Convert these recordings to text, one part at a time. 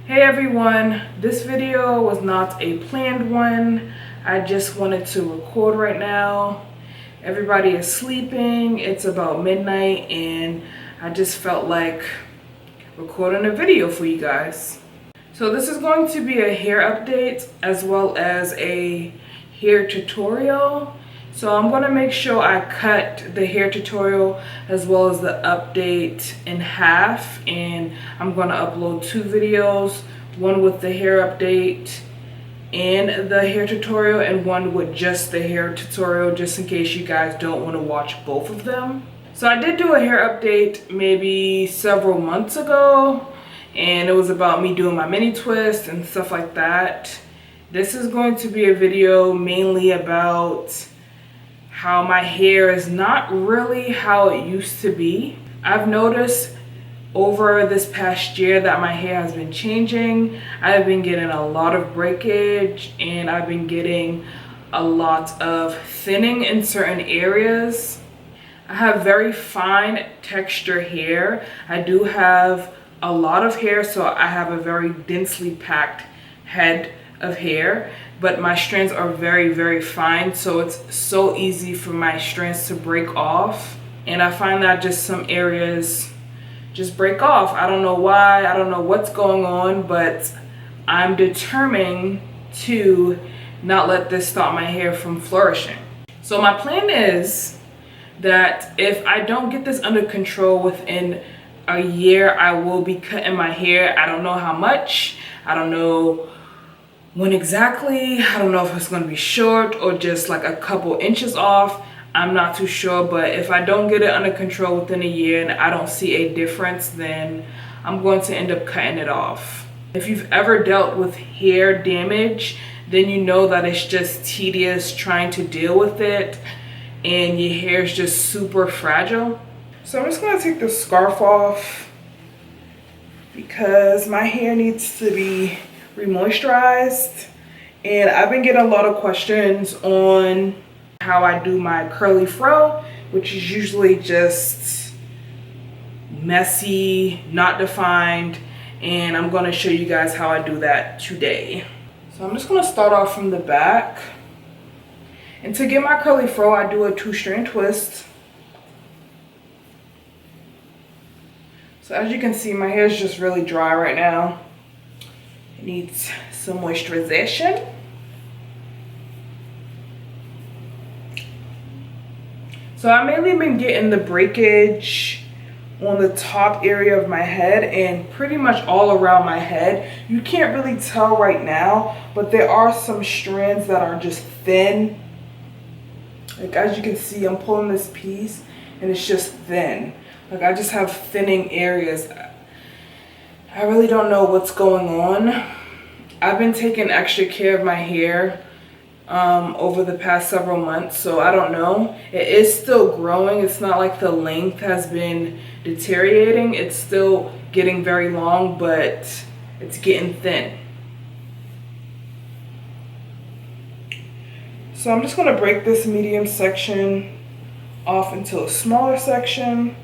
Hey everyone, this video was not a planned one. I just wanted to record right now. Everybody is sleeping, it's about midnight, and I just felt like recording a video for you guys. So this is going to be a hair update as well as a hair tutorial. So I'm gonna make sure I cut the hair tutorial as well as the update in half, and I'm gonna upload 2 videos, one with the hair update and the hair tutorial, and one with just the hair tutorial, just in case you guys don't want to watch both of them. So I did do a hair update maybe several months ago, and it was about me doing my mini twist and stuff like that. This is going to be a video mainly about how my hair is not really how it used to be. I've noticed over this past year that my hair has been changing. I've been getting a lot of breakage, and I've been getting a lot of thinning in certain areas. I have very fine texture hair. I do have a lot of hair, so I have a very densely packed head of hair, but my strands are very fine, so it's so easy for my strands to break off. And I find that just some areas just break off. I don't know why, I don't know what's going on, but I'm determined to not let this stop my hair from flourishing. So my plan is that if I don't get this under control within a year, I will be cutting my hair. I don't know how much, I don't know when exactly, I don't know if it's gonna be short or just like a couple inches off. I'm not too sure, but if I don't get it under control within a year and I don't see a difference, then I'm going to end up cutting it off. If you've ever dealt with hair damage, then you know that it's just tedious trying to deal with it, and your hair is just super fragile. So I'm just gonna take the scarf off because my hair needs to be re-moisturized, and I've been getting a lot of questions on how I do my curly fro, which is usually just messy, not defined, and I'm going to show you guys how I do that today. So I'm just going to start off from the back, and to get my curly fro I do a 2-strand twist. So as you can see, my hair is just really dry right now. It needs some moisturization. So I've mainly been getting the breakage on the top area of my head and pretty much all around my head. You can't really tell right now, but there are some strands that are just thin. Like as you can see, I'm pulling this piece and it's just thin. Like I just have thinning areas. I really don't know what's going on. I've been taking extra care of my hair over the past several months, so I don't know. It is still growing. It's not like the length has been deteriorating. It's still getting very long, but it's getting thin. So I'm just going to break this medium section off into a smaller section.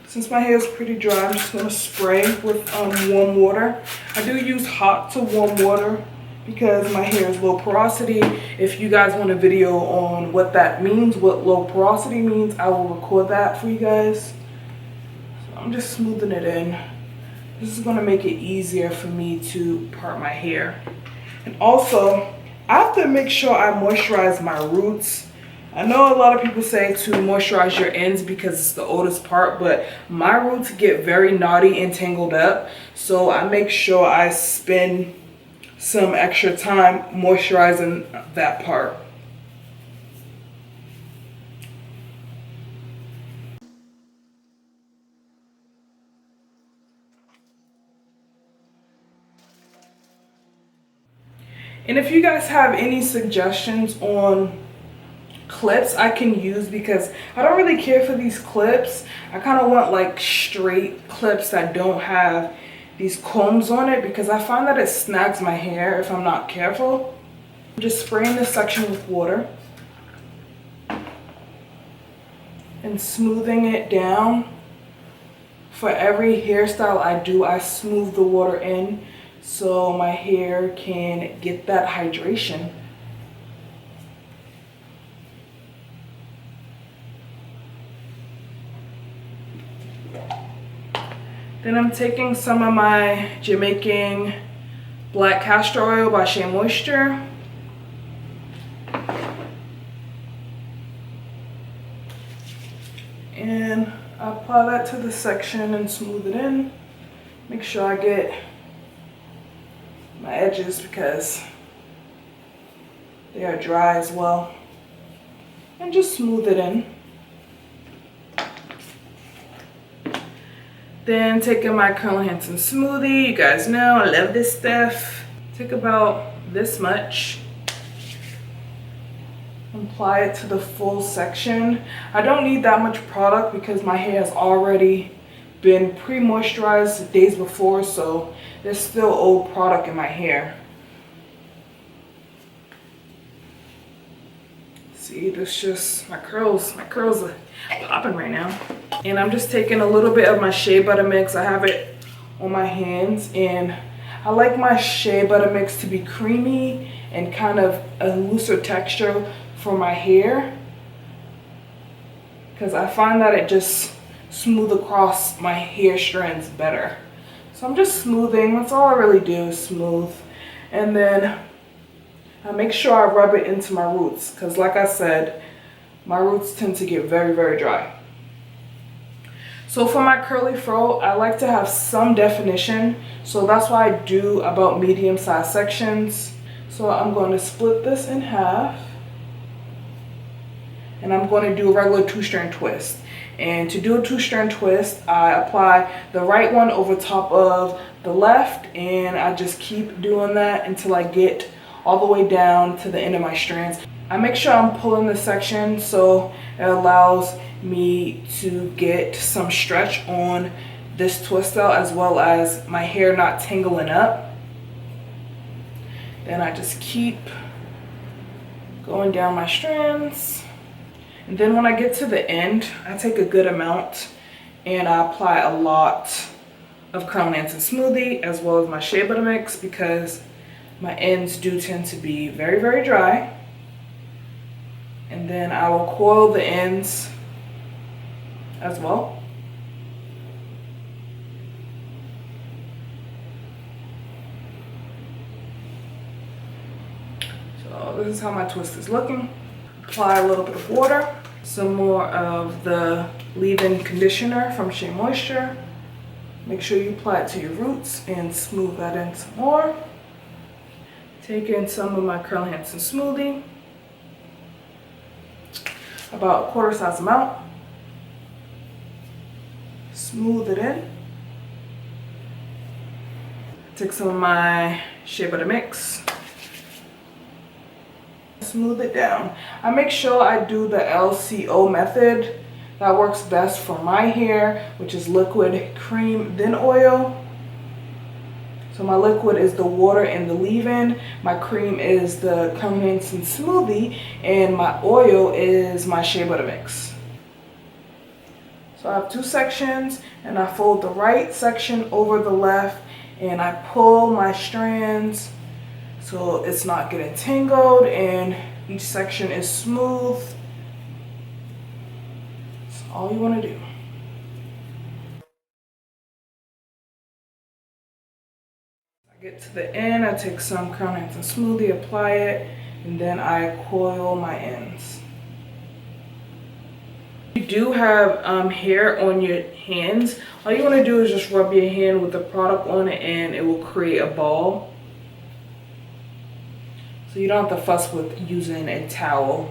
Since my hair is pretty dry, I'm just going to spray with warm water. I do use hot to warm water because my hair is low porosity. If you guys want a video on what that means, what low porosity means, I will record that for you guys. So I'm just smoothing it in. This is going to make it easier for me to part my hair. And also, I have to make sure I moisturize my roots. I know a lot of people say to moisturize your ends because it's the oldest part, but my roots get very knotty and tangled up. So I make sure I spend some extra time moisturizing that part. And if you guys have any suggestions on clips I can use, because I don't really care for these clips. I kind of want like straight clips that don't have these combs on it, because I find that it snags my hair if I'm not careful. I'm just spraying this section with water and smoothing it down. For every hairstyle I do, I smooth the water in so my hair can get that hydration. Then I'm taking some of my Jamaican black castor oil by Shea Moisture. And I apply that to the section and smooth it in. Make sure I get my edges because they are dry as well. And just smooth it in. Then taking my Curly Hansen smoothie, you guys know I love this stuff. Take about this much. Apply it to the full section. I don't need that much product because my hair has already been pre-moisturized the days before, so there's still old product in my hair. See, this just, my curls are popping right now. And I'm just taking a little bit of my shea butter mix. I have it on my hands, and I like my shea butter mix to be creamy and kind of a looser texture for my hair, because I find that it just smooth across my hair strands better. So I'm just smoothing. That's all I really do is smooth. And then I make sure I rub it into my roots, because like I said, my roots tend to get very, very dry. So for my curly fro, I like to have some definition. So that's why I do about medium-sized sections. So I'm going to split this in half. And I'm going to do a regular 2-strand twist. And to do a 2-strand twist, I apply the right one over top of the left, and I just keep doing that until I get all the way down to the end of my strands. I make sure I'm pulling the section so it allows me to get some stretch on this twist out, as well as my hair not tangling up. Then I just keep going down my strands. And then when I get to the end, I take a good amount and I apply a lot of Curly Hansen smoothie as well as my shea butter mix, because my ends do tend to be very, very dry. And then I will coil the ends as well. So this is how my twist is looking. Apply a little bit of water, some more of the leave-in conditioner from Shea Moisture. Make sure you apply it to your roots and smooth that in some more. Take in some of my Curly Hansen smoothie, about a quarter size amount. Smooth it in. Take some of my shea butter mix. Smooth it down. I make sure I do the LCO method. That works best for my hair, which is liquid, cream, then oil. So my liquid is the water and the leave-in. My cream is the Curly Hansen smoothie, and my oil is my shea butter mix. So I have two sections, and I fold the right section over the left, and I pull my strands so it's not getting tangled and each section is smooth. That's all you want to do. I get to the end, I take some Curly Hansen smoothie, apply it, and then I coil my ends. If you do have hair on your hands, all you want to do is just rub your hand with the product on it and it will create a ball. So you don't have to fuss with using a towel.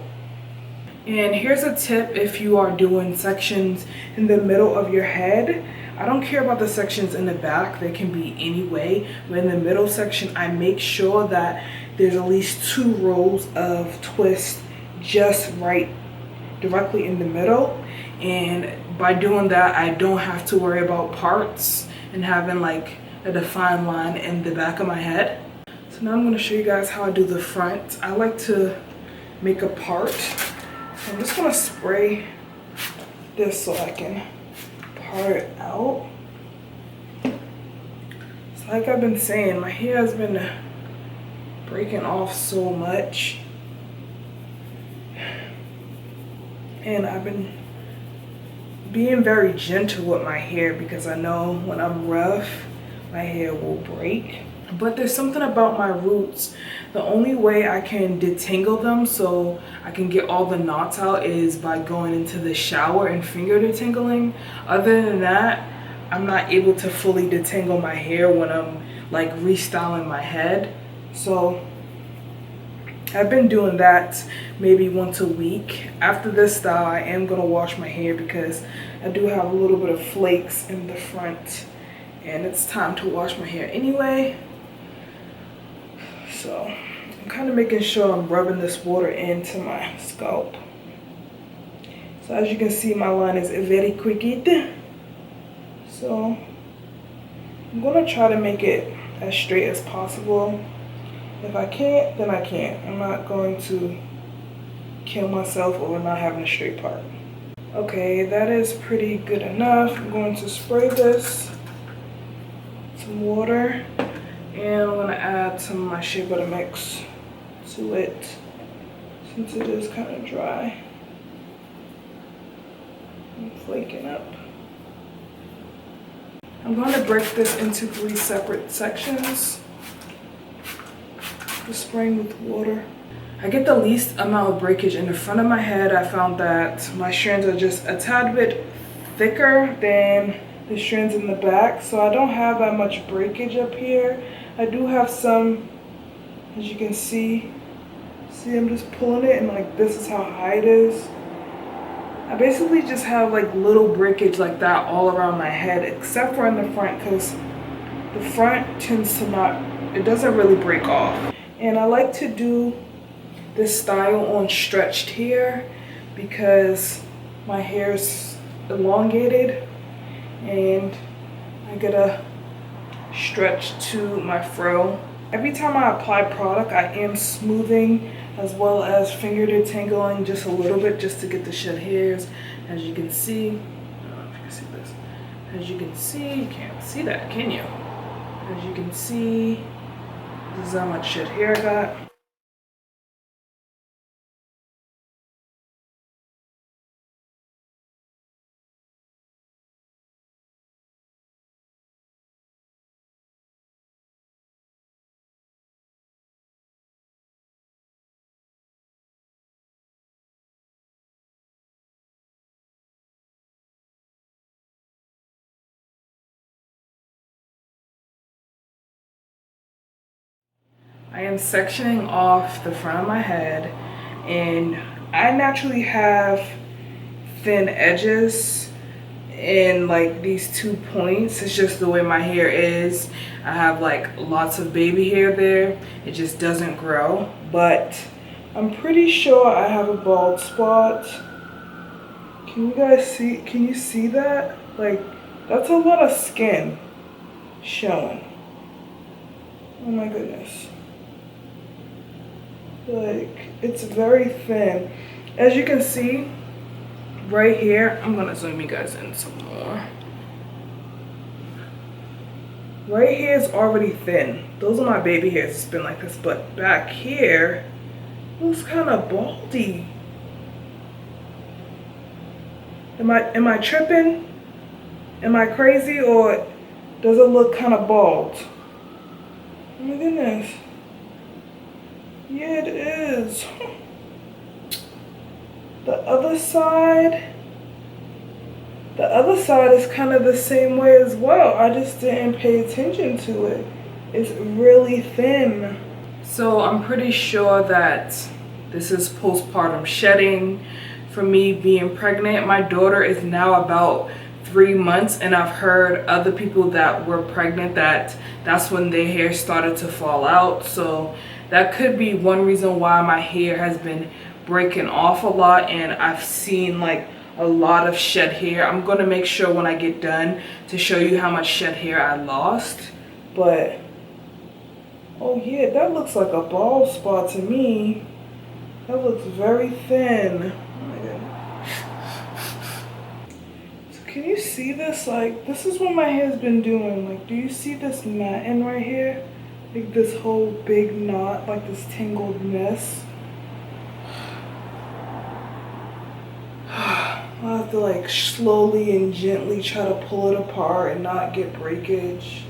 And here's a tip if you are doing sections in the middle of your head. I don't care about the sections in the back, they can be any way, but in the middle section I make sure that there's at least 2 rows of twist just right directly in the middle. And by doing that, I don't have to worry about parts and having like a defined line in the back of my head. So now I'm going to show you guys how I do the front. I like to make a part. So I'm just going to spray this so I can part it out. So like I've been saying, my hair has been breaking off so much. And I've been being very gentle with my hair because I know when I'm rough, my hair will break. But there's something about my roots. The only way I can detangle them so I can get all the knots out is by going into the shower and finger detangling. Other than that, I'm not able to fully detangle my hair when I'm like restyling my head. So I've been doing that maybe once a week. After this style, I am gonna wash my hair because I do have a little bit of flakes in the front and it's time to wash my hair anyway. So I'm kind of making sure I'm rubbing this water into my scalp. So as you can see, my line is very crooked. So I'm gonna try to make it as straight as possible. If I can't, then I can't. I'm not going to kill myself over not having a straight part. Okay, that is pretty good enough. I'm going to spray this, some water, and I'm gonna add some of my shea butter mix to it since it is kind of dry and flaking up. I'm going to break this into 3 separate sections. Just spraying with water. I get the least amount of breakage in the front of my head. I found that my strands are just a tad bit thicker than the strands in the back, so I don't have that much breakage up here. I do have some, as you can see. See, I'm just pulling it and like this is how high it is. I basically just have like little breakage like that all around my head, except for in the front, because the front tends to not, it doesn't really break off. And I like to do this style on stretched hair because my hair is elongated and I gotta stretch to my fro. Every time I apply product, I am smoothing as well as finger detangling just a little bit just to get the shed hairs. As you can see, I don't know if you can see this. As you can see, you can't see that, can you? As you can see, this is how much shed hair I got. I am sectioning off the front of my head, and I naturally have thin edges in like these 2 points. It's just the way my hair is. I have like lots of baby hair there. It just doesn't grow, but I'm pretty sure I have a bald spot. Can you guys see, can you see that? Like, that's a lot of skin showing. Oh my goodness. Like, it's very thin. As you can see right here, I'm gonna zoom you guys in some more. Right here is already thin. Those are my baby hairs. It's been like this, but back here it looks kind of baldy. Am I tripping? Am I crazy, or does it look kind of bald? Oh my goodness. Yeah, it is. The other side is kind of the same way as well. I just didn't pay attention to it. It's really thin. So I'm pretty sure that this is postpartum shedding for me being pregnant. My daughter is now about 3 months, and I've heard other people that were pregnant that's when their hair started to fall out. So that could be one reason why my hair has been breaking off a lot, and I've seen like a lot of shed hair. I'm gonna make sure when I get done to show you how much shed hair I lost. But oh yeah, that looks like a bald spot to me. That looks very thin. Oh my God. It's can you see this? Like, this is what my hair's been doing. Like, do you see this matting right here? Like this whole big knot, like this tangled mess. I'll have to like slowly and gently try to pull it apart and not get breakage.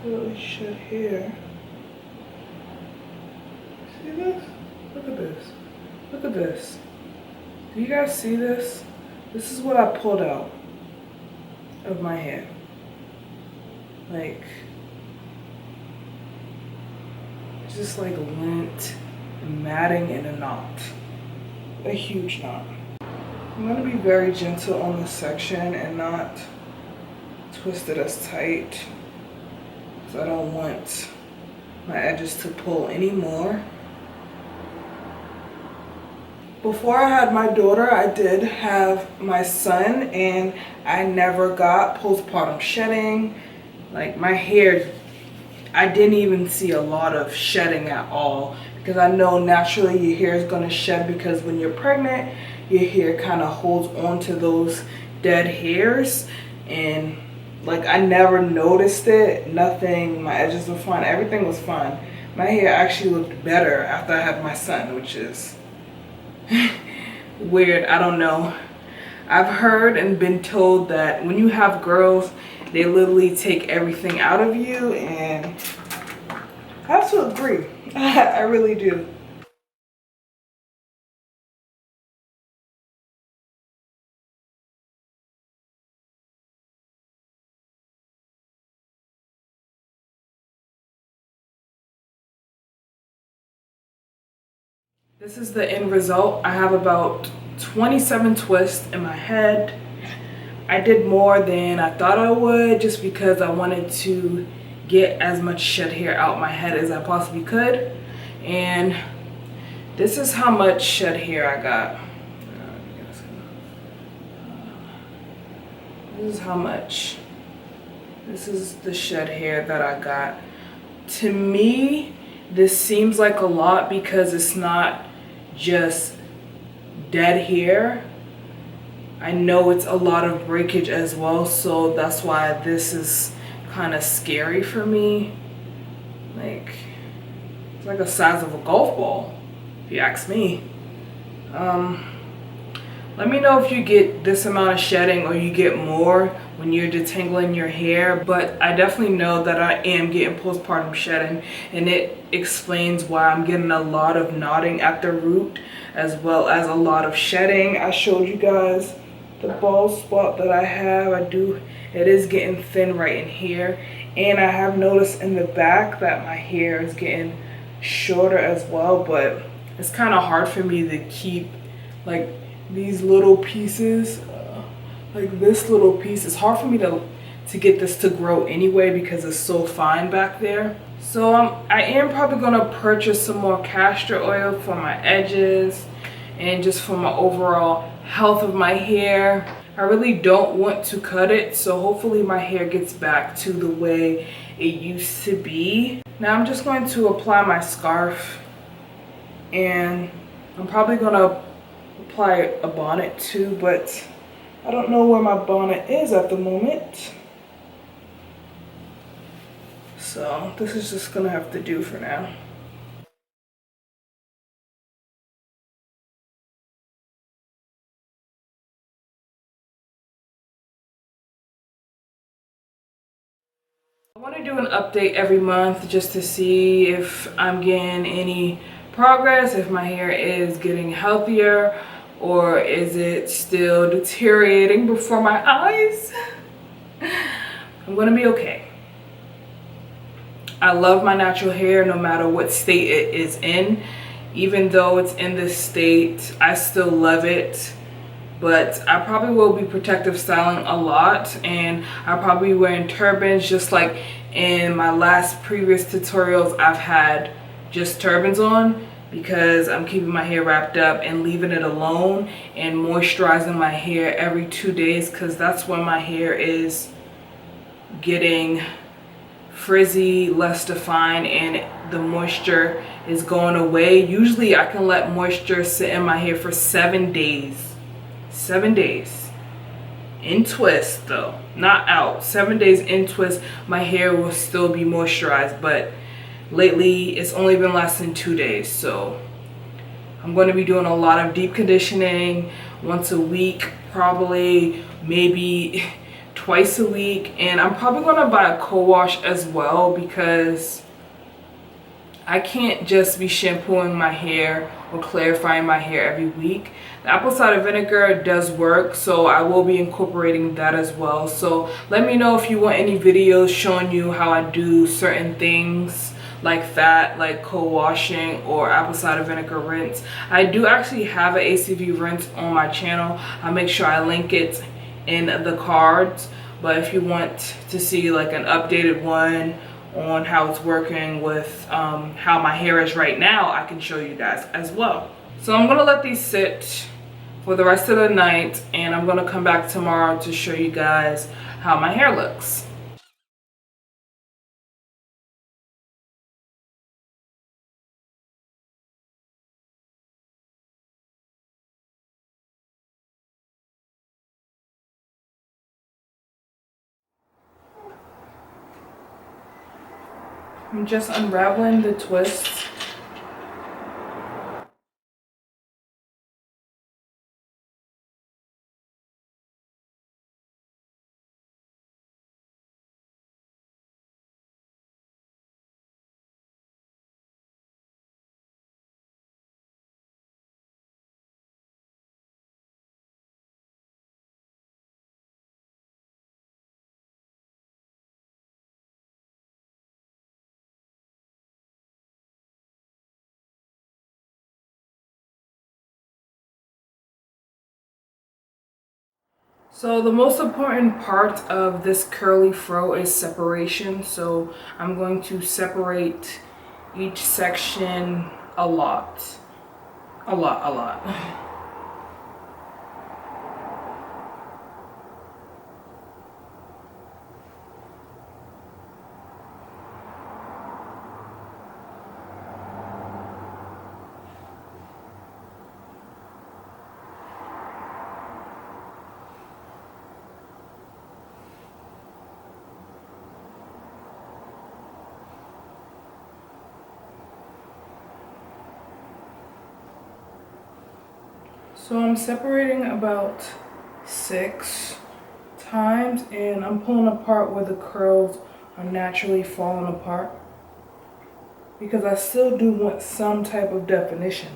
Really shed hair. See this? Look at this. Look at this. Do you guys see this? This is what I pulled out of my hair. Like, just like lint and matting in a knot. A huge knot. I'm gonna be very gentle on this section and not twist it as tight. I don't want my edges to pull anymore. Before I had my daughter, I did have my son, and I never got postpartum shedding. Like my hair, I didn't even see a lot of shedding at all, because I know naturally your hair is gonna shed, because when you're pregnant, your hair kind of holds on to those dead hairs. And like, I never noticed it, nothing, my edges were fine, everything was fine. My hair actually looked better after I had my son, which is weird, I don't know. I've heard and been told that when you have girls, they literally take everything out of you, and I have to agree, I really do. This is the end result. I have about 27 twists in my head. I did more than I thought I would, just because I wanted to get as much shed hair out my head as I possibly could. And this is how much shed hair I got. This is how much. This is the shed hair that I got. To me, this seems like a lot because it's not just dead hair. I know it's a lot of breakage as well, so that's why this is kind of scary for me. Like, it's like the size of a golf ball, if you ask me. Let me know if you get this amount of shedding or you get more when you're detangling your hair, but I definitely know that I am getting postpartum shedding, and it explains why I'm getting a lot of knotting at the root as well as a lot of shedding. I showed you guys the bald spot that I have. It is getting thin right in here, and I have noticed in the back that my hair is getting shorter as well, but it's kind of hard for me to keep like these little pieces, like this little piece. It's hard for me to get this to grow anyway because it's so fine back there. So I am probably gonna purchase some more castor oil for my edges and just for my overall health of my hair. I really don't want to cut it, so hopefully my hair gets back to the way it used to be. Now I'm just going to apply my scarf, and I'm probably gonna apply a bonnet too, but I don't know where my bonnet is at the moment. So this is just gonna have to do for now. I want to do an update every month just to see if I'm getting any progress, if my hair is getting healthier, or is it still deteriorating before my eyes? I'm gonna be okay. I love my natural hair no matter what state it is in. Even though it's in this state, I still love it. But I probably will be protective styling a lot, and I'll probably be wearing turbans, just like in my last previous tutorials I've had just turbans on, because I'm keeping my hair wrapped up and leaving it alone and moisturizing my hair every 2 days, because that's when my hair is getting frizzy, less defined, and the moisture is going away. Usually I can let moisture sit in my hair for 7 days. 7 days in twist though, not out. 7 days in twist, my hair will still be moisturized, but lately it's only been less than 2 days. So I'm going to be doing a lot of deep conditioning once a week, probably maybe twice a week, and I'm probably going to buy a co-wash as well, because I can't just be shampooing my hair or clarifying my hair every week. The apple cider vinegar does work, so I will be incorporating that as well. So let me know if you want any videos showing you how I do certain things like that, like co-washing or apple cider vinegar rinse. I do actually have an ACV rinse on my channel. I'll make sure I link it in the cards. But if you want to see like an updated one on how it's working with how my hair is right now, I can show you guys as well. So I'm gonna let these sit for the rest of the night, and I'm gonna come back tomorrow to show you guys how my hair looks. I'm just unraveling the twists. So the most important part of this curly fro is separation. So I'm going to separate each section a lot. A lot. So I'm separating about 6 times, and I'm pulling apart where the curls are naturally falling apart, because I still do want some type of definition.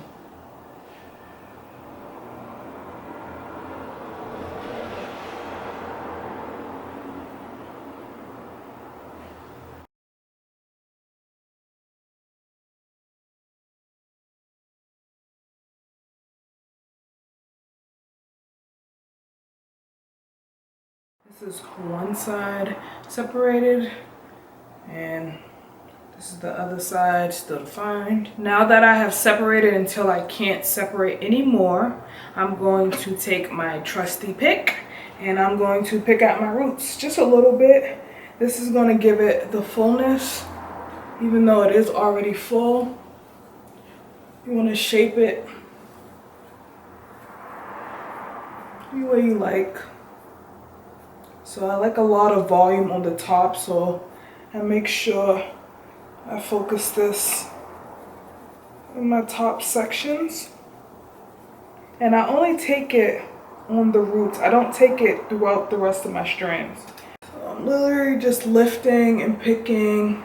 This is one side separated, and this is the other side still defined. Now that I have separated until I can't separate anymore, I'm going to take my trusty pick, and I'm going to pick out my roots just a little bit. This is going to give it the fullness, even though it is already full. You want to shape it any way you like. So I like a lot of volume on the top, so I make sure I focus this in my top sections. And I only take it on the roots. I don't take it throughout the rest of my strands. So I'm literally just lifting and picking,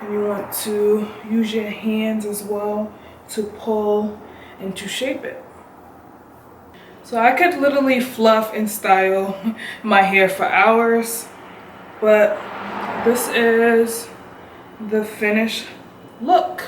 and you want to use your hands as well to pull and to shape it. So I could literally fluff and style my hair for hours, but this is the finished look.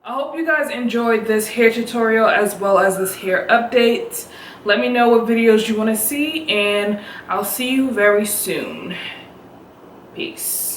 I hope you guys enjoyed this hair tutorial as well as this hair update. Let me know what videos you want to see, and I'll see you very soon. Peace.